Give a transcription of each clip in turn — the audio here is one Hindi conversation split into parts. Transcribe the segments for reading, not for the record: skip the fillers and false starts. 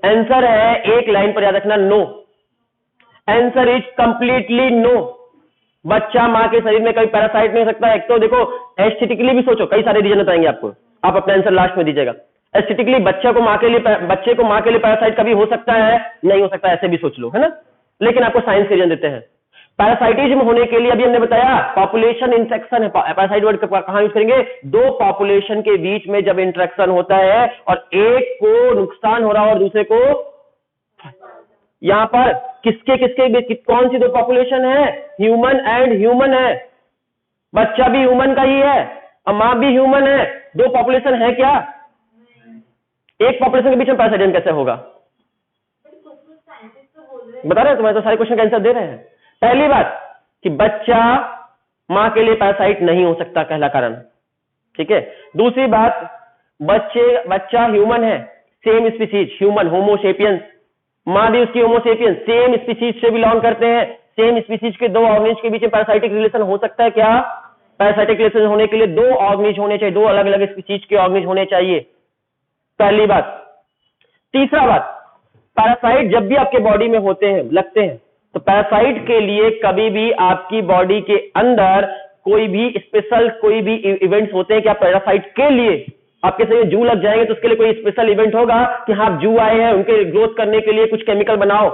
आंसर है एक लाइन पर याद रखना, no. Answer is completely no. बच्चा मां के शरीर में कभी पैरासाइट नहीं हो सकता। एक तो देखो एस्थेटिकली भी सोचो, कई सारे रीजन बताएंगे आपको, आप अपना आंसर लास्ट में दीजिएगा। एस्थेटिकली बच्चे को मां के लिए पैरासाइट कभी हो सकता है, नहीं हो सकता, ऐसे भी सोच लो, है ना। लेकिन आपको साइंस के रीजन देते हैं। पैरासाइटिज्म होने के लिए अभी हमने बताया पॉपुलेशन इंट्रैक्शन है। पैरासाइट वर्ड कहां यूज करेंगे? दो पॉपुलेशन के बीच में जब इंट्रैक्शन होता है और एक को नुकसान हो रहा है और दूसरे को, यहां पर किसके कौन सी दो पॉपुलेशन है? ह्यूमन एंड ह्यूमन है। बच्चा भी ह्यूमन का ही है और मां भी ह्यूमन है। दो पॉपुलेशन है क्या? एक पॉपुलेशन के बीच में पैरासाइटिज्म कैसे होगा? बता रहे हैं तुम्हारे, तो सारे क्वेश्चन का आंसर दे रहे हैं। पहली बात कि बच्चा मां के लिए पैरासाइट नहीं हो सकता, पहला कारण, ठीक है। दूसरी बात, बच्चा ह्यूमन है, सेम स्पीसीज, ह्यूमन, होमोसेपियंस, मां भी उसकी होमोसेपियंस, सेम स्पीसीज से बिलोंग करते हैं। सेम स्पीसीज के दो ऑर्गेनिज के बीच में पैरासाइटिक रिलेशन हो सकता है क्या? पैरासाइटिक रिलेशन होने के लिए दो ऑर्गेनिज होने चाहिए, दो अलग अलग स्पीसीज के ऑर्गेनिज होने चाहिए, पहली बात। तीसरा बात, पैरासाइट जब भी आपके बॉडी में होते हैं, लगते हैं, तो पैरासाइट के लिए कभी भी आपकी बॉडी के अंदर कोई भी स्पेशल कोई भी इवेंट्स होते हैं क्या? पैरासाइट के लिए आपके शरीर जू लग जाएंगे तो उसके लिए कोई स्पेशल इवेंट होगा कि हाँ जू आए हैं, उनके ग्रोथ करने के लिए कुछ केमिकल बनाओ,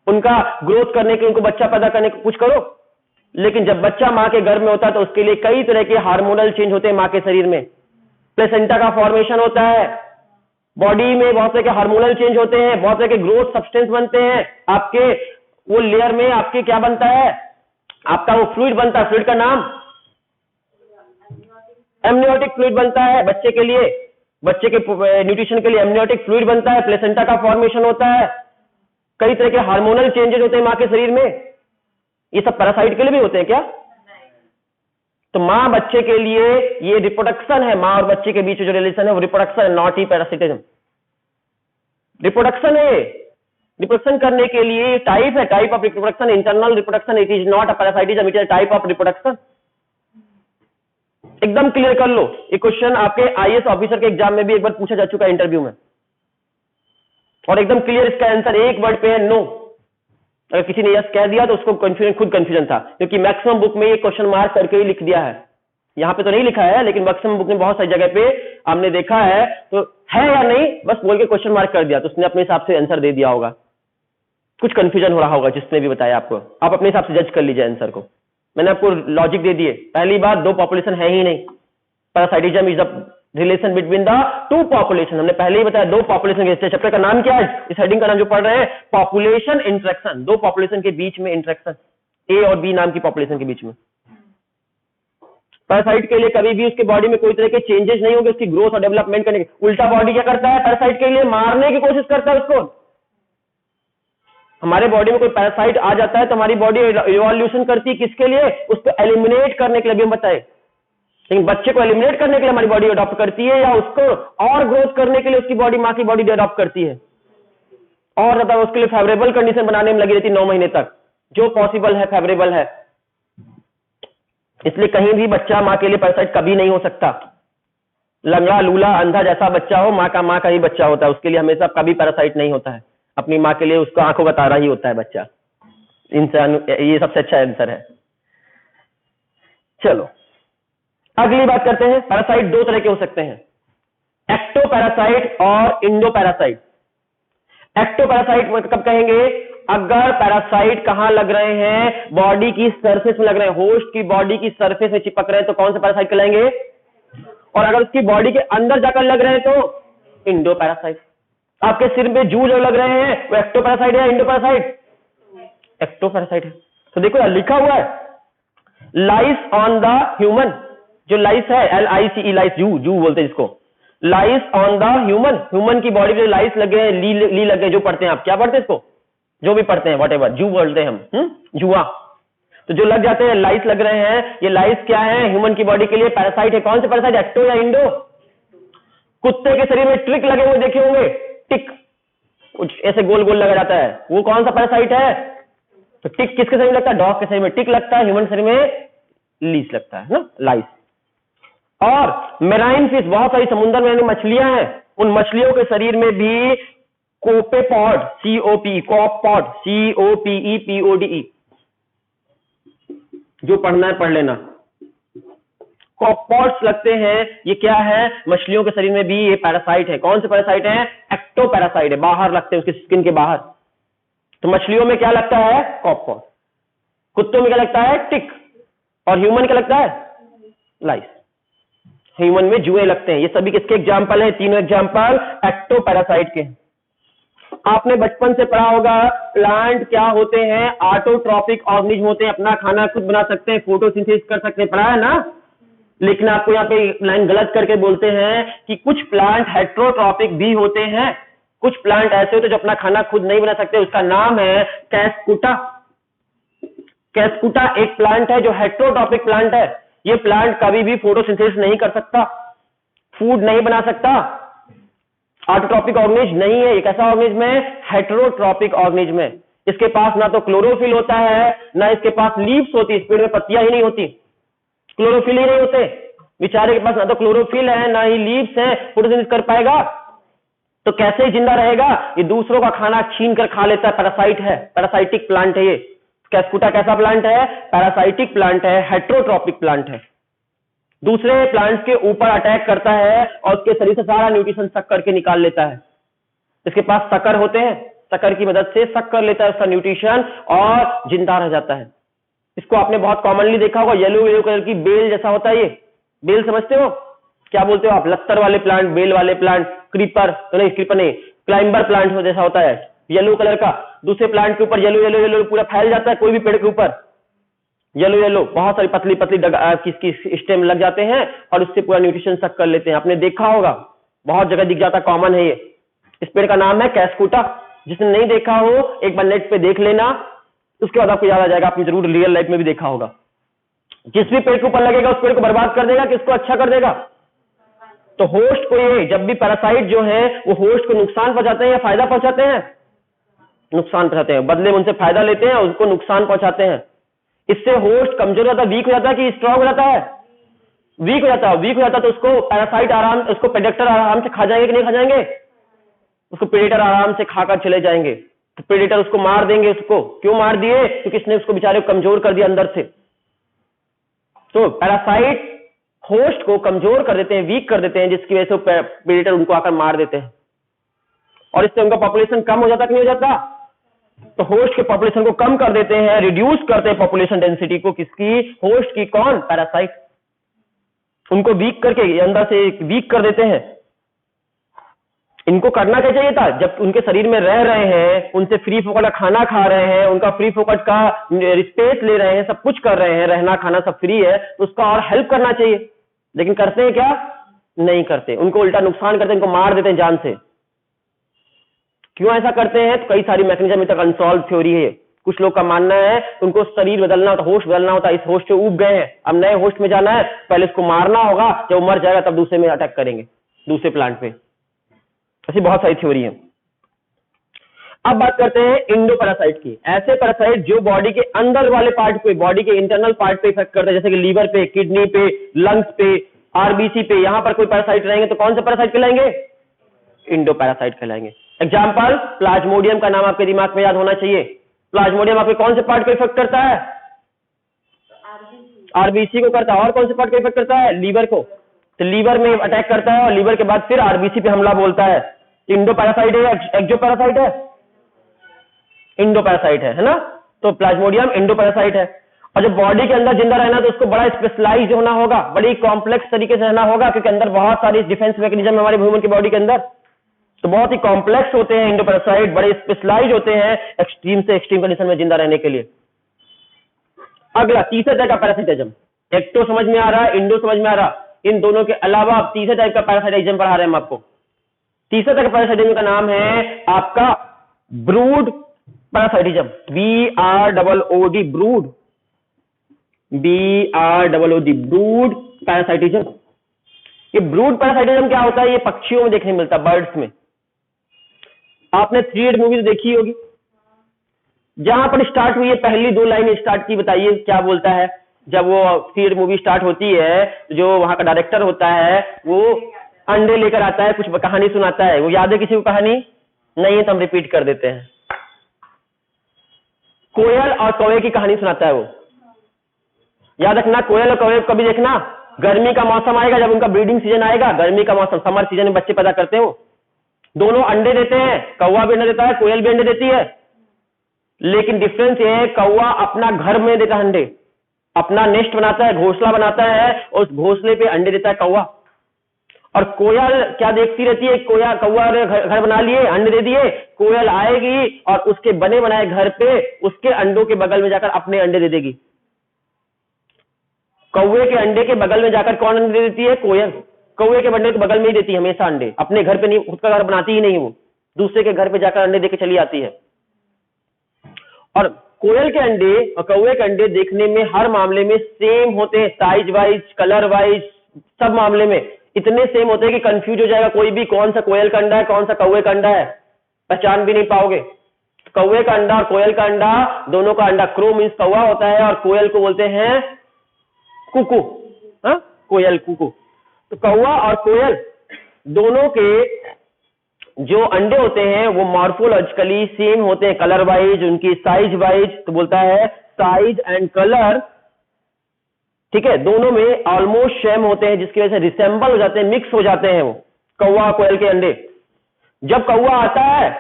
उनका ग्रोथ करने के लिए, उनको बच्चा पैदा करने के कुछ करो। लेकिन जब बच्चा मां के गर्भ में होता है तो उसके लिए कई तरह के हार्मोनल चेंज होते हैं मां के शरीर में। प्लेसेंटा का फॉर्मेशन होता है, बॉडी में बहुत तरह के हार्मोनल चेंज होते हैं, बहुत तरह के ग्रोथ सब्सटेंस बनते हैं। आपके वो लेयर में आपके क्या बनता है? आपका वो फ्लूइड बनता है, फ्लूइड का नाम एमनियोटिक फ्लूइड बनता है। बच्चे के लिए, बच्चे के न्यूट्रिशन के लिए एमनियोटिक फ्लूइड बनता है, प्लेसेंटा का फॉर्मेशन होता है, कई तरह के हार्मोनल चेंजेस होते हैं मां के शरीर में। ये सब पैरासाइट के लिए भी होते हैं क्या? तो मां बच्चे के लिए ये रिप्रोडक्शन है, मां और बच्चे के बीच जो रिलेशन है वो रिप्रोडक्शन है, नॉट ही पैरासिटिज्म। रिप्रोडक्शन है, रिप्रोडक्शन करने के लिए टाइप है, type of reproduction, internal reproduction. It is not a parasitism, it is type of reproduction. एकदम क्लियर कर लो। ये क्वेश्चन आपके आईएएस ऑफिसर के एग्जाम में भी एक बार पूछा जा चुका है इंटरव्यू में, और एकदम क्लियर इसका आंसर एक वर्ड पे है, नो। अगर किसी ने यस कह दिया तो उसको खुद कंफ्यूजन था, क्योंकि मैक्सिमम बुक में ये क्वेश्चन मार्क करके ही लिख दिया है। यहां पे तो नहीं लिखा है, लेकिन मैक्सिमम बुक में बहुत सारी जगह पे हमने देखा है, तो है या नहीं बस बोल के क्वेश्चन मार्क कर दिया, तो उसने अपने हिसाब से आंसर दे दिया होगा। कुछ कंफ्यूजन हो रहा होगा जिसने भी बताया आपको, आप अपने हिसाब से जज कर लीजिए आंसर को। मैंने आपको लॉजिक दे दिए। पहली बात, दो पॉपुलेशन है ही नहीं। Parasitism is the relation between the two population. हमने पहले ही बताया, दो पॉपुलेशन के चैप्टर का नाम क्या है? इस हेडिंग का नाम जो पढ़ रहे हैं, पॉपुलेशन इंटरेक्शन। दो पॉपुलेशन के बीच में इंटरेक्शन, ए और बी नाम की पॉपुलेशन के बीच में। पैरासाइट के लिए कभी भी उसके बॉडी में कोई तरह के चेंजेस नहीं होंगे उसकी ग्रोथ और डेवलपमेंट करने के। उल्टा बॉडी क्या करता है? पैरासाइट के लिए मारने की कोशिश करता है उसको। हमारे बॉडी में कोई पैरासाइट आ जाता है तो हमारी बॉडी इवोल्यूशन करती है, किसके लिए? उसको एलिमिनेट करने के लिए, भी हम बताए। लेकिन बच्चे को एलिमिनेट करने के लिए हमारी बॉडी अडॉप्ट करती है, या उसको और ग्रोथ करने के लिए उसकी बॉडी, मां की बॉडी अडॉप्ट करती है, और ज्यादा उसके लिए फेवरेबल कंडीशन बनाने में लगी रहती है 9 महीने तक, जो पॉसिबल है, फेवरेबल है। इसलिए कहीं भी बच्चा मां के लिए पैरासाइट कभी नहीं हो सकता। लंगड़ा, लूला, अंधा जैसा बच्चा हो, मां का ही बच्चा होता है, उसके लिए हमेशा कभी पैरासाइट नहीं होता है। अपनी मां के लिए उसको आंखों का तारा ही होता है बच्चा। इंसान, ये सबसे अच्छा आंसर है। चलो अगली बात करते हैं। पैरासाइट दो तरह के हो सकते हैं, एक्टोपैरासाइट और इंडोपैरासाइट। एक्टोपैरासाइट कब कहेंगे? अगर पैरासाइट कहां लग रहे हैं? बॉडी की सरफेस में लग रहे हैं, होस्ट की बॉडी की सरफेस में चिपक रहे हैं, तो कौन से पैरासाइट कहलाएंगे? और अगर उसकी बॉडी के अंदर जाकर लग रहे हैं तो इंडोपैरासाइट। आपके सिर में जू जो लग रहे हैं वो एक्टोपैरासाइट है, इंडोपैरासाइट? एक्टोपैरासाइट है। तो देखो यार लिखा हुआ है, लाइस ऑन द ह्यूमन। जो लाइस है, LICE, लाइस, जू बोलते हैं जिसको, लाइस ऑन द ह्यूमन। ह्यूमन की बॉडी में लाइस लगे हैं, ली लगे, जो पढ़ते हैं आप, क्या पढ़ते हैं इसको? जो भी पढ़ते हैं, व्हाटएवर, जू बोलते हैं हम, जुआ। तो जो लग जाते हैं, लाइस लग रहे हैं, ये लाइस क्या है? ह्यूमन की बॉडी के लिए पैरासाइट है। कौन से पैरासाइट? एक्टो या इंडो? कुत्ते के शरीर में ट्रिक लगे हुए देखे होंगे, टिक, कुछ ऐसे गोल गोल लगा जाता है, वो कौन सा पैरासाइट है? तो टिक किसके शरीर में लगता है? डॉग के शरीर में टिक लगता है, ह्यूमन शरीर में लीस लगता है ना, लाइस। और मेराइन फिश, बहुत सारी समुद्र में मछलियां हैं, उन मछलियों के शरीर में भी कोपेपॉड, COP, कॉपपॉड, COPEPODE, जो पढ़ना है पढ़ लेना। कॉपपॉड्स लगते हैं, ये क्या है, मछलियों के शरीर में भी ये पैरासाइट है। कौन से पैरासाइट है? एक्टोपैरासाइट है, बाहर लगते हैं उसकी स्किन के बाहर। तो मछलियों में क्या लगता है? कॉपपॉड। कुत्तों में क्या लगता है? टिक। और ह्यूमन क्या लगता है? लाइस। ह्यूमन में जुए लगते हैं। ये सभी किसके एग्जाम्पल है? तीनों एग्जाम्पल एक्टोपैरासाइट के। आपने बचपन से पढ़ा होगा प्लांट क्या होते हैं? ऑटोट्रॉपिक ऑर्गेनिज्म होते हैं, अपना खाना खुद बना सकते हैं, फोटोसिंथेसिस कर सकते हैं, पढ़ा है ना? लेकिन आपको यहाँ पे लाइन गलत करके बोलते हैं कि कुछ प्लांट हेट्रोट्रॉपिक भी होते हैं, कुछ प्लांट ऐसे होते हैं जो अपना खाना खुद नहीं बना सकते। उसका नाम है कैस्कुटा। कैस्कुटा एक प्लांट है जो हेट्रोट्रॉपिक प्लांट है। ये प्लांट कभी भी फोटोसिंथेसिस नहीं कर सकता, फूड नहीं बना सकता, ऑटोट्रॉपिक ऑर्गेनिज्म नहीं है। एक ऐसा ऑर्गेनिज्म है हेट्रोट्रॉपिक ऑर्गेनिज्म है। इसके पास ना तो क्लोरोफिल होता है, ना इसके पास लीव्स होती, इस पेड़ में पत्तियां ही नहीं होती, क्लोरोफिल ही नहीं होते। बेचारे के पास ना तो क्लोरोफिल है ना ही लीव्स है, फोटोसिंथेसिस कर पाएगा तो कैसे जिंदा रहेगा? ये दूसरों का खाना छीन कर खा लेता है, पैरासाइट है, पैरासाइटिक प्लांट है ये। कैस्कुटा कैसा प्लांट है? पैरासाइटिक प्लांट है, हेट्रोट्रॉपिक प्लांट है। दूसरे प्लांट्स के ऊपर अटैक करता है और उसके शरीर से सारा न्यूट्रिशन सक करके निकाल लेता है। इसके पास शक्कर होते हैं, शक्कर की मदद से सक कर लेता है उसका न्यूट्रिशन और जिंदा रह जाता है। इसको आपने बहुत कॉमनली देखा होगा, येलो येलो कलर की बेल जैसा होता है। ये बेल समझते हो? क्या बोलते हो आप? लत्तर वाले प्लांट, बेल वाले प्लांट, क्रीपर तो नहीं, क्रीपर नहीं, क्लाइंबर प्लांट हो जैसा होता है, येलो कलर का। दूसरे प्लांट के ऊपर येलो येलो येलो पूरा फैल जाता है, कोई भी पेड़ के ऊपर येलो येलो बहुत सारी पतली पतली किसकी स्टेम लग जाते हैं और उससे पूरा न्यूट्रिशन सक कर लेते हैं। आपने देखा होगा, बहुत जगह दिख जाता, कॉमन है ये। इस पेड़ का नाम है कैस्कुटा। जिसने नहीं देखा हो एक बार नेट पे देख लेना, उसके बाद आपको याद आ जाएगा, आपने जरूर रियल लाइफ में भी देखा होगा। जिस भी पेड़ के ऊपर लगेगा उस पेड़ को बर्बाद कर देगा, किसको अच्छा कर देगा? तो होस्ट को ये, जब भी पैरासाइट जो है वो होस्ट को नुकसान पहुंचाते हैं या फायदा पहुंचाते हैं? नुकसान पहुंचाते हैं। बदले में उनसे फायदा लेते हैं और उसको नुकसान पहुंचाते हैं। इससे होस्ट कमजोर हो जाता है, वीक हो जाता है कि स्ट्रांग हो जाता है? वीक हो जाता है। वीक हो जाता है तो उसको पैरासाइट आराम, उसको प्रेडेटर आराम से खा जाएंगे कि नहीं खा जाएंगे? उसको प्रेडेटर आराम से खाकर चले जाएंगे। तो प्रेडेटर उसको मार देंगे। उसको क्यों मार दिए? क्योंकि इसने उसको बेचारे को कमजोर कर दिया अंदर से। तो पैरासाइट होस्ट को कमजोर कर देते हैं, वीक कर देते हैं, जिसकी वजह से प्रेडेटर उनको आकर मार देते हैं और इससे उनका पॉपुलेशन कम हो जाता कि नहीं हो जाता? तो होस्ट के पॉपुलेशन को कम कर देते हैं, रिड्यूस करते हैं पॉपुलेशन डेंसिटी को। किसकी? होस्ट की। कौन? पैरासाइट। उनको वीक करके अंदर से वीक कर देते हैं। इनको करना क्या चाहिए था? जब उनके शरीर में रह रहे हैं, उनसे फ्री फोकट का खाना खा रहे हैं, उनका फ्री फोकट का स्पेस ले रहे हैं, सब कुछ कर रहे हैं, रहना खाना सब फ्री है, तो उसका और हेल्प करना चाहिए। लेकिन करते हैं क्या? नहीं करते। उनको उल्टा नुकसान करते हैं, उनको मार देते हैं जान से। क्यों ऐसा करते हैं? तो कई सारी मैकेनिज्म अभी तक अनसॉल्व थ्योरी है। कुछ लोग का मानना है उनको शरीर बदलना होता, होस्ट बदलना होता, इस होस्ट से ऊब गए हैं, अब नए होस्ट में जाना है, पहले उसको मारना होगा, जब वो मर जाएगा तब दूसरे में अटैक करेंगे, दूसरे प्लांट पे। ऐसी बहुत सारी थ्योरी है। अब बात करते हैं इंडो पैरासाइट की। ऐसे पैरासाइट जो बॉडी के अंदर वाले पार्ट पे, बॉडी के इंटरनल पार्ट पे इफेक्ट करते हैं, जैसे कि लीवर पे, किडनी पे, लंग्स पे, आरबीसी पे। यहां पर कोई पैरासाइट रहेंगे तो कौन से पैरासाइट कहलाएंगे? इंडो पैरासाइट कहलाएंगे। एग्जाम्पल, प्लाज्मोडियम का नाम आपके दिमाग में याद होना चाहिए। प्लाज्मोडियम आपके कौन से पार्ट को इफेक्ट करता है? आरबीसी को करता है। और कौन से पार्ट को इफेक्ट करता है? लीवर को। तो लीवर में अटैक करता है और लीवर के बाद फिर आरबीसी पे हमला बोलता है। इंडो पैरासाइट है या एक्सो पैरासाइट है? इंडो पैरासाइट है ना? तो प्लाज्मोडियम इंडो पैरासाइट है। और जब बॉडी के अंदर जिंदा रहना है तो उसको बड़ा स्पेशलाइज होना होगा, बड़ी कॉम्प्लेक्स तरीके से रहना होगा, क्योंकि अंदर बहुत सारी डिफेंस मैकेनिज्म हमारे ह्यूमन की बॉडी के अंदर, तो बहुत ही कॉम्प्लेक्स होते हैं इंडो पैरासाइट, बड़े स्पेशलाइज होते हैं एक्सट्रीम से एक्सट्रीम कंडीशन में जिंदा रहने के लिए। अगला तीसरे टाइप का पैरासाइटिज्म। एक्टो समझ में आ रहा है, इंडो समझ में आ रहा, इन दोनों के अलावा आप तीसरे टाइप का पैरासाइटिज्म पढ़ा रहे हैं हम आपको। तीसरे टाइप का पैरासाइटिज्म का नाम है आपका brood parasitism. BROOD, brood, BROOD, brood parasitism. ये ब्रूड पैरासाइटिज्म क्या होता है? ये पक्षियों में देखने मिलता है, बर्ड्स में। आपने 3 इडियट मूवी देखी होगी, जहां पर स्टार्ट हुई है, पहली 2 लाइन स्टार्ट की, बताइए क्या बोलता है? जब वो 3 इडियट मूवी स्टार्ट होती है, जो वहां का डायरेक्टर होता है वो अंडे लेकर आता है, कुछ कहानी सुनाता है। वो याद है किसी को कहानी? नहीं है तो हम रिपीट कर देते हैं। कोयल और कौवे की कहानी सुनाता है वो। याद रखना, कोयल और कौवे कभी देखना, गर्मी का मौसम आएगा जब उनका ब्रीडिंग सीजन आएगा, गर्मी का मौसम, समर सीजन में बच्चे पैदा करते हो, दोनों अंडे देते हैं, कौवा भी अंडे देता है, कोयल भी अंडे देती है। लेकिन डिफरेंस ये है, कौवा अपना घर में देता है अंडे, अपना नेस्ट बनाता है, घोंसला बनाता है, और उस घोंसले पे अंडे देता है कौवा। और कोयल क्या देखती रहती है, कौवा ने घर बना लिए, अंडे दे दिए, कोयल आएगी और उसके बने बनाए घर पे उसके अंडों के बगल में जाकर अपने अंडे दे देगी। कौवे के अंडे के बगल में जाकर कौन अंडे देती है? कोयल। कौवे के अंडे के बगल में ही देती है हमेशा अंडे, अपने घर पे नहीं, खुद का घर बनाती ही नहीं, वो दूसरे के घर पे जाकर अंडे देके चली आती है। और कोयल के अंडे और कौवे के अंडे देखने में हर मामले में सेम होते हैं, साइज वाइज, कलर वाइज, सब मामले में इतने सेम होते हैं कि कंफ्यूज हो जाएगा कोई भी, कौन सा कोयल का अंडा है, कौन सा कौवे का अंडा है, पहचान भी नहीं पाओगे। कौवे का अंडा और कोयल का अंडा, दोनों का अंडा, क्रो मीन्स कौवा होता है और कोयल को बोलते हैं कुकू, हाँ, कोयल कुकू। तो कौवा और कोयल दोनों के जो अंडे होते हैं वो मॉर्फोलॉजिकली सेम होते हैं, कलर वाइज, उनकी साइज वाइज, तो बोलता है साइज एंड कलर, ठीक है, दोनों में ऑलमोस्ट सेम होते हैं, जिसकी वजह से रिसेंबल हो जाते हैं, मिक्स हो जाते हैं वो कौवा कोयल के अंडे। जब कौवा आता है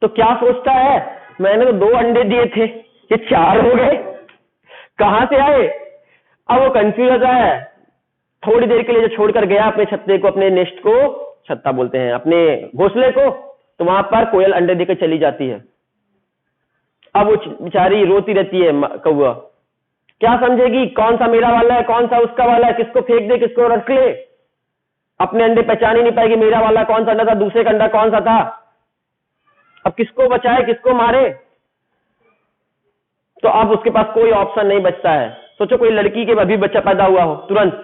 तो क्या सोचता है, मैंने तो 2 अंडे दिए थे, ये 4 हो गए, कहां से आए? अब वो कंफ्यूज होता है। थोड़ी देर के लिए जो छोड़कर गया अपने छत्ते को, अपने नेस्ट को, छत्ता बोलते हैं, अपने घोंसले को, तो वहां पर कोयल अंडे देकर चली जाती है। अब वो बेचारी रोती रहती है कौवा, क्या समझेगी कौन सा मेरा वाला है, कौन सा उसका वाला है, किसको फेंक दे, किसको रख ले, अपने अंडे पहचान ही नहीं पाएगी, मेरा वाला कौन सा अंडा था, दूसरे का अंडा कौन सा था, अब किसको बचाए, किसको मारे। तो अब उसके पास कोई ऑप्शन नहीं बचता है। सोचो कोई लड़की के अभी बच्चा पैदा हुआ हो तुरंत,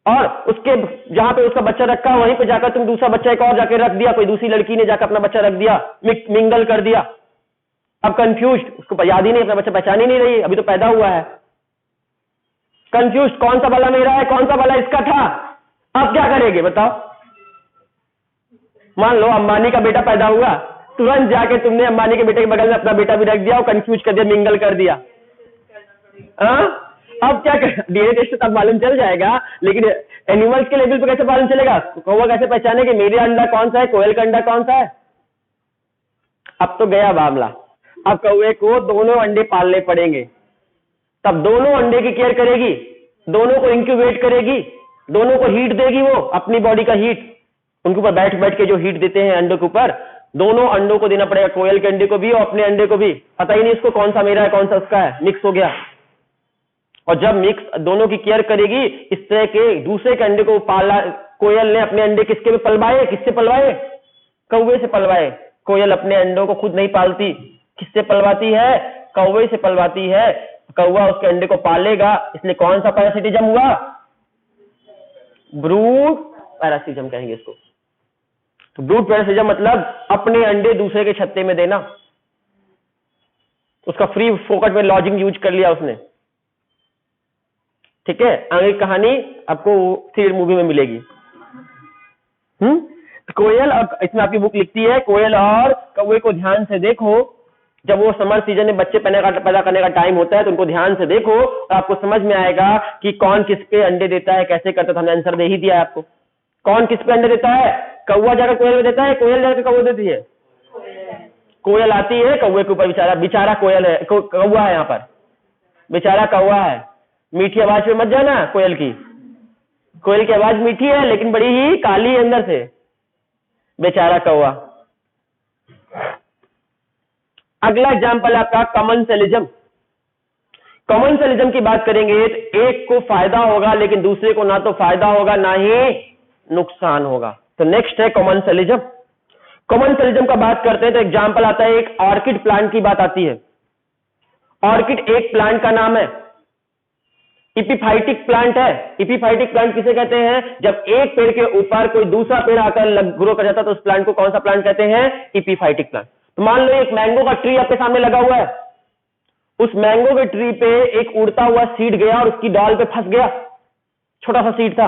और उसके जहां पे उसका बच्चा रखा वहीं पे जाकर तुम दूसरा बच्चा एक और जाके रख दिया, कोई दूसरी लड़की ने जाकर अपना बच्चा रख दिया, मिंगल कर दिया। अब कंफ्यूज, उसको याद ही नहीं, अपना बच्चा पहचान ही नहीं रही, अभी तो पैदा हुआ है, कंफ्यूज, कौन सा वाला मेरा है, कौन सा वाला इसका था। अब क्या करेंगे बताओ? मान लो अंबानी का बेटा पैदा हुआ, तुरंत जाके तुमने अंबानी के बेटे के बगल में अपना बेटा भी रख दिया और कंफ्यूज कर दिया, मिंगल कर दिया। अब क्या कर, डीएनए टेस्ट तब मालूम चल जाएगा, लेकिन एनिमल्स के लेवल पे कैसे मालूम चलेगा? कौवा कैसे पहचाने कि मेरे अंडा कौन सा है, कोयल का अंडा कौन सा है? अब तो गया मामला। अब कौवे को दोनों अंडे पालने पड़ेंगे, तब दोनों अंडे की केयर करेगी, दोनों को इंक्यूबेट करेगी, दोनों को हीट देगी, वो अपनी बॉडी का हीट, उनके ऊपर बैठ बैठ के जो हीट देते हैं अंडों के ऊपर, दोनों अंडों को देना पड़ेगा, कोयल के अंडे को भी और अपने अंडे को भी। पता ही नहीं इसको कौन सा मेरा है कौन सा उसका है, मिक्स हो गया। और जब मिक्स दोनों की केयर करेगी, इस तरह के दूसरे के अंडे को पाला, कोयल ने अपने अंडे किसके में पलवाए, किससे पलवाए? कौवे से पलवाए। कोयल अपने अंडों को खुद नहीं पालती, किससे पलवाती है? कौवे से पलवाती है। कौवा उसके अंडे को पालेगा, इसलिए कौन सा पैरासिटिज्म हुआ? ब्रूड पैरासिटिज्म कहेंगे इसको। तो ब्रूड पैरासिटिज्म मतलब अपने अंडे दूसरे के छत्ते में देना। उसका फ्री फोकट में लॉजिंग यूज कर लिया उसने, ठीक है। आगे कहानी आपको थ्रिलर मूवी में मिलेगी। कोयल, और इसमें आपकी बुक लिखती है, कोयल और कौवे को ध्यान से देखो, जब वो समर सीजन में बच्चे पैदा करने का टाइम होता है तो उनको ध्यान से देखो और आपको समझ में आएगा कि कौन किस पे अंडे देता है, कैसे करता है। हमने आंसर दे ही दिया है आपको, कौन किस पे अंडे देता है। कौवा जाकर कोयल में देता है, कोयल जाकर कौवे देती है। कोयल आती है कौवे के ऊपर, बेचारा कोयल है, कौवा है यहाँ पर, बेचारा कौवा है। मीठी आवाज पे मत जाना कोयल की, कोयल की आवाज मीठी है लेकिन बड़ी ही काली है अंदर से, बेचारा कौवा। अगला एग्जाम्पल है आपका कॉमनसेलिज्म। कॉमनसेलिज्म की बात करेंगे तो एक को फायदा होगा लेकिन दूसरे को ना तो फायदा होगा ना ही नुकसान होगा। तो नेक्स्ट है कॉमनसेलिज्म। कॉमनसेलिज्म का बात करते हैं तो एग्जाम्पल आता है, एक ऑर्किड प्लांट की बात आती है। ऑर्किड एक प्लांट का नाम है, इपिफाइटिक प्लांट है। इपिफाइटिक प्लांट किसे कहते हैं? जब एक पेड़ के ऊपर कोई दूसरा पेड़ आकर ग्रो कर जाता है तो उस प्लांट को कौन सा प्लांट कहते हैं? इपिफाइटिक प्लांट। तो मान लो एक मैंगो का ट्री आपके सामने लगा हुआ है, उस मैंगो के ट्री पे एक उड़ता हुआ सीड गया और उसकी डाल पे फंस गया, छोटा सा सीड था,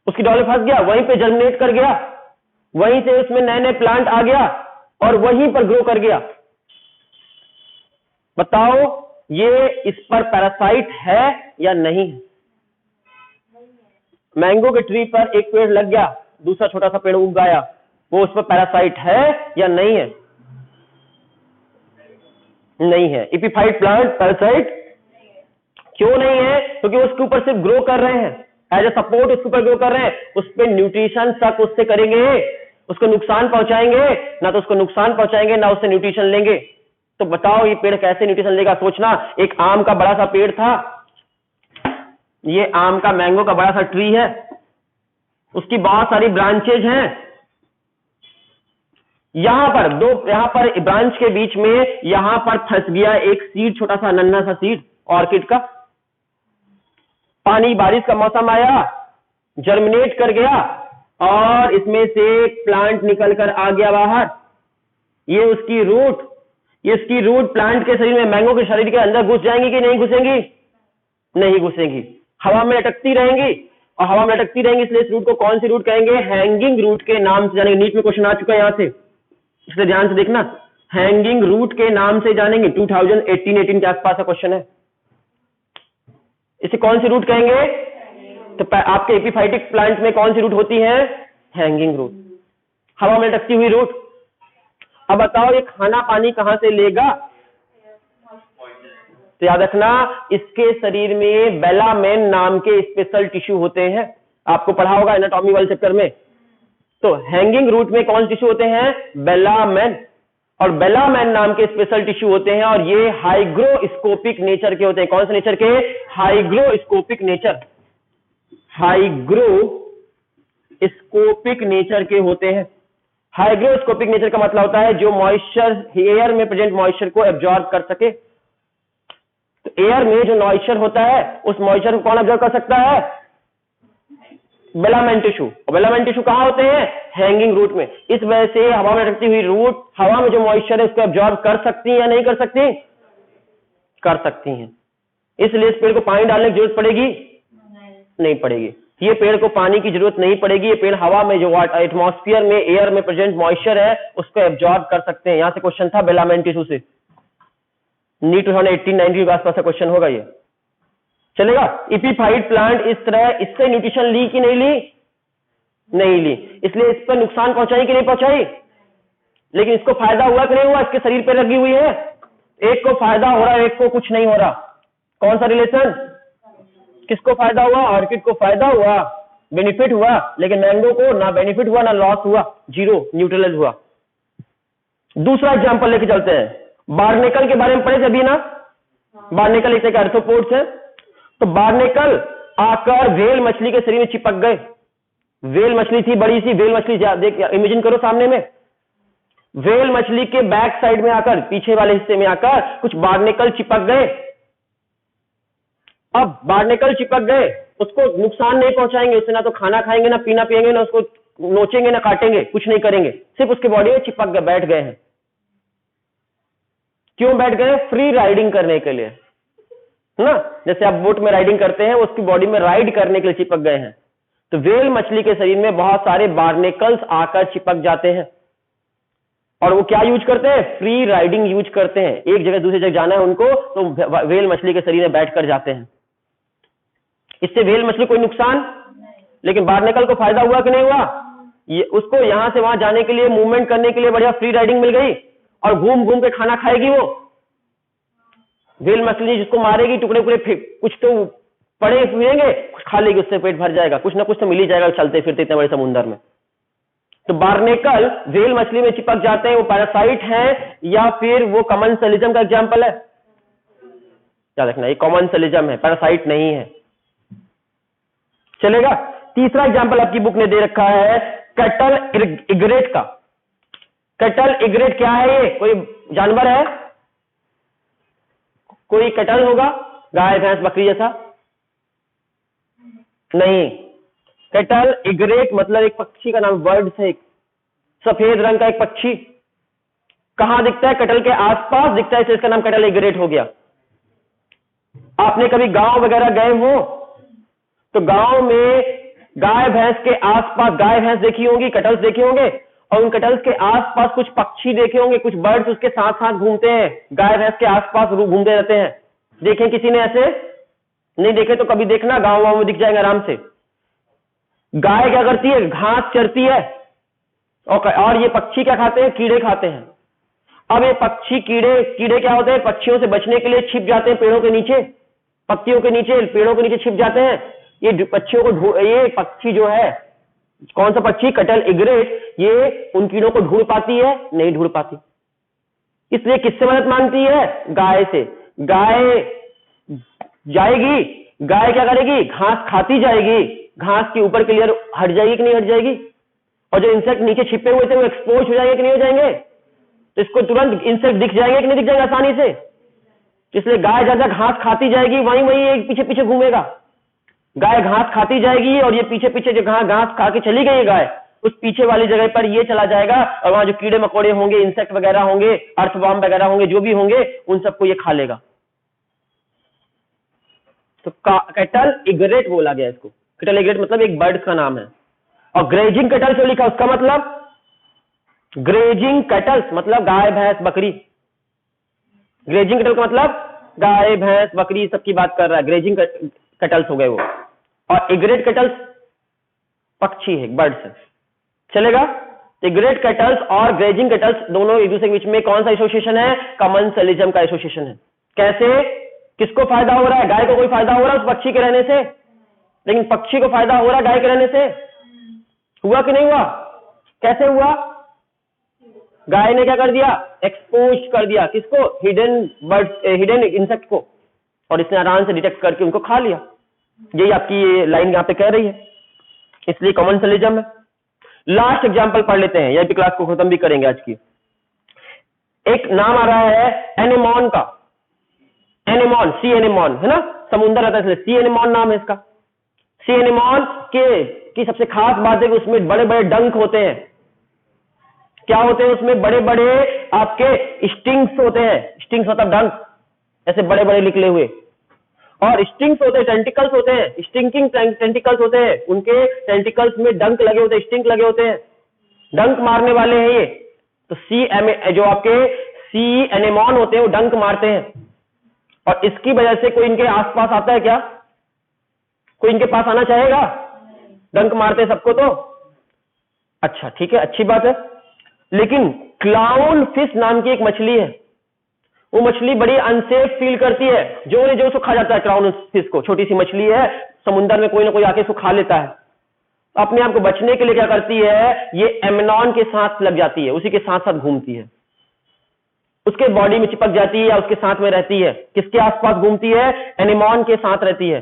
उसकी डाल पे फंस गया, वहीं पे जर्मिनेट कर गया वहीं से उसमें नए नए प्लांट आ गया और वहीं पर ग्रो कर गया। बताओ ये इस पर पैरासाइट है या नहीं है? मैंगो के ट्री पर एक पेड़ लग गया, दूसरा छोटा सा पेड़ उग गया, वो उस पर पैरासाइट है या नहीं है? नहीं है। इपिफाइट प्लांट पैरासाइट क्यों नहीं है? क्योंकि उसके ऊपर सिर्फ ग्रो कर रहे हैं, एज ए सपोर्ट उसके ऊपर ग्रो कर रहे हैं, उस पर न्यूट्रिशन तक उससे करेंगे, उसको नुकसान पहुंचाएंगे ना, तो उसको नुकसान पहुंचाएंगे ना उससे न्यूट्रिशन लेंगे। तो बताओ ये पेड़ कैसे न्यूट्रिशन लेगा? सोचना, एक आम का बड़ा सा पेड़ था, ये आम का मैंगो का बड़ा सा ट्री है, उसकी बहुत सारी ब्रांचेज हैं, यहां पर ब्रांच के बीच में यहां पर फंस गया एक सीड, छोटा सा नन्हा सा सीड ऑर्किड का। पानी बारिश का मौसम आया, जर्मिनेट कर गया और इसमें से एक प्लांट निकल कर आ गया बाहर। ये उसकी रूट प्लांट के शरीर में, मैंगो के शरीर के अंदर घुस जाएंगी कि नहीं घुसेंगी? नहीं घुसेंगी, हवा में लटकती रहेंगी, और हवा में लटकती रहेंगी, इसलिए इस रूट को कौन सी रूट कहेंगे? हैंगिंग रूट के नाम से जानेंगे। नीट में क्वेश्चन आ चुका है यहां से, इसलिए ध्यान से देखना, हैंगिंग रूट के नाम से जानेंगे। 2018 के आसपास का क्वेश्चन है। इसे कौन सी रूट कहेंगे? तो आपके एपिफाइटिक प्लांट में कौन सी रूट होती है? हैंगिंग रूट, हवा में लटकती हुई रूट। अब बताओ ये खाना पानी कहां से लेगा? तो याद रखना, इसके शरीर में बेलामेन नाम के स्पेशल टिश्यू होते हैं, आपको पढ़ा होगा एनाटॉमी वाले चैप्टर में। तो हैंगिंग रूट में कौन से टिश्यू होते हैं? बेलामेन, और बेलामेन नाम के स्पेशल टिश्यू होते हैं, और ये हाइग्रोस्कोपिक नेचर के होते हैं। कौन से नेचर के? हाइग्रोस्कोपिक नेचर, हाइग्रोस्कोपिक नेचर के होते हैं। हाइग्रोस्कोपिक नेचर का मतलब होता है जो मॉइस्चर, एयर में प्रेजेंट मॉइस्चर को एब्जॉर्ब कर सके। तो एयर में जो मॉइस्चर होता है, उस मॉइस्चर को कौन एब्जॉर्ब कर सकता है? बेलामेन टिश्यू। और बेलामेन टिश्यू कहां होते हैं? हैंगिंग रूट में। इस वजह से हवा में लटकती हुई रूट हवा में जो मॉइस्चर है उसको एब्जॉर्ब कर सकती है या नहीं कर सकती? कर सकती हैं। इसलिए इस पेड़ को पानी डालने की जरूरत पड़ेगी? नहीं पड़ेगी। ये पेड़ को पानी की जरूरत नहीं पड़ेगी, ये पेड़ हवा में जो एटमॉस्फेयर में, एयर में प्रेजेंट मॉइस्चर है उसको एब्जॉर्ब कर सकते हैं। यहां से क्वेश्चन था बेलामेन टिश्यू से, नीट 2018-19 के आसपास का क्वेश्चन होगा ये, चलेगा। इपिफाइट प्लांट इस तरह, इससे न्यूट्रिशन ली कि नहीं ली? नहीं ली, इसलिए इस पर नुकसान पहुंचाई कि नहीं पहुंचाई? लेकिन इसको फायदा हुआ कि नहीं हुआ? इसके शरीर पर लगी हुई है, एक को फायदा हो रहा है, एक को कुछ नहीं हो रहा। कौन सा रिलेशन? किसको फायदा हुआ? ऑर्किड को फायदा हुआ, बेनिफिट हुआ, लेकिन मैंगो को ना बेनिफिट हुआ ना लॉस हुआ, जीरो, न्यूट्रलाइज हुआ। दूसरा एग्जांपल लेके चलते हैं। बार्नेकल के बारे में पढ़े अभी ना? बार्नेकल एक आर्थ्रोपोड्स है। तो बार्नेकल आकर व्हेल मछली के शरीर में चिपक गए। व्हेल मछली थी, बड़ी सी व्हेल मछली, देख इमेजिन करो सामने में, व्हेल मछली के बैक साइड में आकर, पीछे वाले हिस्से में आकर कुछ बार्नेकल चिपक गए। अब बार्नेकल चिपक गए, उसको नुकसान नहीं पहुंचाएंगे, उससे ना तो खाना खाएंगे, ना पीना पिएंगे, ना उसको नोचेंगे, ना काटेंगे, कुछ नहीं करेंगे, सिर्फ उसके बॉडी में चिपक गए, बैठ गए हैं। क्यों बैठ गए? फ्री राइडिंग करने के लिए ना, जैसे आप बोट में राइडिंग करते हैं, उसकी बॉडी में राइड करने के लिए चिपक गए हैं। तो व्हेल मछली के शरीर में बहुत सारे बार्नेकल्स आकर चिपक जाते हैं, और वो क्या यूज करते हैं? फ्री राइडिंग यूज करते हैं। एक जगह दूसरी जगह जाना है उनको, तो व्हेल मछली के शरीर में बैठकर जाते हैं। इससे व्हेल मछली कोई नुकसान, लेकिन बार्नेकल को फायदा हुआ कि नहीं हुआ? ये उसको यहां से वहां जाने के लिए, मूवमेंट करने के लिए बढ़िया फ्री राइडिंग मिल गई, और घूम घूम के खाना खाएगी वो व्हेल मछली। जिसको मारेगी, टुकड़े टुकड़े कुछ तो पड़े फिरेंगे, कुछ खा लेगी, उससे पेट भर जाएगा, कुछ ना कुछ तो मिल ही जाएगा चलते फिरते इतने बड़े समुद्र में। तो बार्नेकल व्हेल मछली में चिपक जाते हैं, वो पैरासाइट है या फिर वो कॉमनसेलिज्म का एग्जांपल है? क्या देखना, ये कॉमनसेलिज्म है, पैरासाइट नहीं है, चलेगा। तीसरा एग्जांपल आपकी बुक ने दे रखा है कैटल इग्रेट का। कैटल इग्रेट क्या है? ये कोई जानवर है? कोई कैटल होगा, गाय भैंस बकरी जैसा? नहीं। कैटल इग्रेट मतलब एक पक्षी का नाम, बर्ड से, सफेद रंग का एक पक्षी। कहां दिखता है? कैटल के आसपास दिखता है, इसका नाम कैटल इग्रेट हो गया। आपने कभी गांव वगैरह गए हो तो गांव में गाय भैंस के आसपास, गाय भैंस देखी होंगी, कटल्स देखे होंगे, और उन कटल्स के आसपास कुछ पक्षी देखे होंगे, कुछ बर्ड्स उसके साथ साथ घूमते हैं, गाय भैंस के आसपास घूमते रहते हैं। देखें किसी ने ऐसे? नहीं देखे तो कभी देखना, गांव वाँव में दिख जाएंगे आराम से। गाय क्या करती है? घास चरती है, और ये पक्षी क्या खाते हैं? कीड़े खाते हैं। अब ये पक्षी कीड़े क्या होते हैं? पक्षियों से बचने के लिए छिप जाते हैं पेड़ों के नीचे, पत्तियों के नीचे, पेड़ों के नीचे छिप जाते हैं। ये पक्षियों को ये पक्षी जो है, कौन सा पक्षी? कटल इग्रेट, ये उन कीड़ों को ढूंढ पाती है? नहीं ढूंढ पाती। इसलिए किससे मदद मांगती है? गाय से। गाय जाएगी, गाय क्या करेगी? घास खाती जाएगी, घास के ऊपर के लेयर हट जाएगी कि नहीं हट जाएगी, और जो इंसेक्ट नीचे छिपे हुए थे वो एक्सपोज हो जाएंगे कि नहीं हो जाएंगे, तो इसको तुरंत इंसेक्ट दिख जाएंगे कि नहीं दिख जाएंगे आसानी से। इसलिए गाय जैसा घास खाती जाएगी, वहीं वहीं एक पीछे पीछे घूमेगा। गाय घास खाती जाएगी और ये पीछे पीछे जो घास खा के चली गई है गाय, उस पीछे वाली जगह पर ये चला जाएगा, और वहां जो कीड़े मकोड़े होंगे, इंसेक्ट वगैरह होंगे, अर्थवॉर्म वगैरह होंगे, जो भी होंगे, उन सबको ये खा लेगा। तो कैटल इग्रेट बोला गया इसको। कैटल इग्रेट मतलब एक बर्ड का नाम है। और ग्रेजिंग कैटल जो लिखा उसका मतलब, ग्रेजिंग कैटल्स मतलब गाय भैंस बकरी। ग्रेजिंग कैटल का मतलब गाय भैंस बकरी सबकी बात कर रहा है, ग्रेजिंग कैटल्स हो गए वो। और इग्रेट कैटल्स पक्षी है, बर्ड्स है, चलेगा। इग्रेट कैटल्स और ग्रेजिंग कैटल्स दोनों एक दूसरे के बीच में कौन सा एसोसिएशन है? कमेंसलिज्म का एसोसिएशन है। कैसे? किसको फायदा हो रहा है? गाय को कोई फायदा हो रहा है उस पक्षी के रहने से, लेकिन पक्षी को फायदा हो रहा है गाय के रहने से। हुआ कि नहीं हुआ? कैसे हुआ? गाय ने क्या कर दिया? एक्सपोज कर दिया किसको? हिडन बर्ड्स, हिडन इंसेक्ट को, और इसने आराम से डिटेक्ट करके उनको खा लिया। यही आपकी ये लाइन यहां पे कह रही है, इसलिए कमेंसलिज्म है। लास्ट एग्जांपल पढ़ लेते हैं, यही भी क्लास को खत्म भी करेंगे आज की। एक नाम आ रहा है एनेमोन का, एनेमोन, सी एनेमोन है ना, समुद्र रहता है इसलिए सी एनेमोन नाम है इसका। सी एनेमोन की सबसे खास बात है कि उसमें बड़े बड़े डंक होते हैं। क्या होते हैं उसमें? बड़े बड़े आपके स्टिंग्स होते हैं। स्टिंग्स मतलब डंक, ऐसे बड़े बड़े निकले हुए, और स्टिंग्स होते हैं, टेंटिकल्स होते हैं, स्टिंकिंग टेंटिकल्स होते हैं, उनके टेंटिकल्स में डंक लगे होते हैं, स्टिंक लगे होते हैं, डंक मारने वाले हैं ये। तो जो आपके सी एनेमोन होते हैं वो डंक मारते हैं, और इसकी वजह से कोई इनके आसपास आता है क्या? कोई इनके पास आना चाहेगा? डंक मारते सबको तो अच्छा ठीक है, अच्छी बात है। लेकिन क्लाउन फिश नाम की एक मछली है, वो मछली बड़ी अनसेफ फील करती है, जो ने जो उसको खा जाता है क्लाउन फिश को। छोटी सी मछली है, समुद्र में कोई ना कोई आके उसको खा लेता है। अपने आप को बचने के लिए क्या करती है? ये एमनॉन के साथ लग जाती है, उसी के साथ साथ घूमती है, उसके बॉडी में चिपक जाती है या उसके साथ में रहती है। किसके आसपास घूमती है? एनेमोन के साथ रहती है।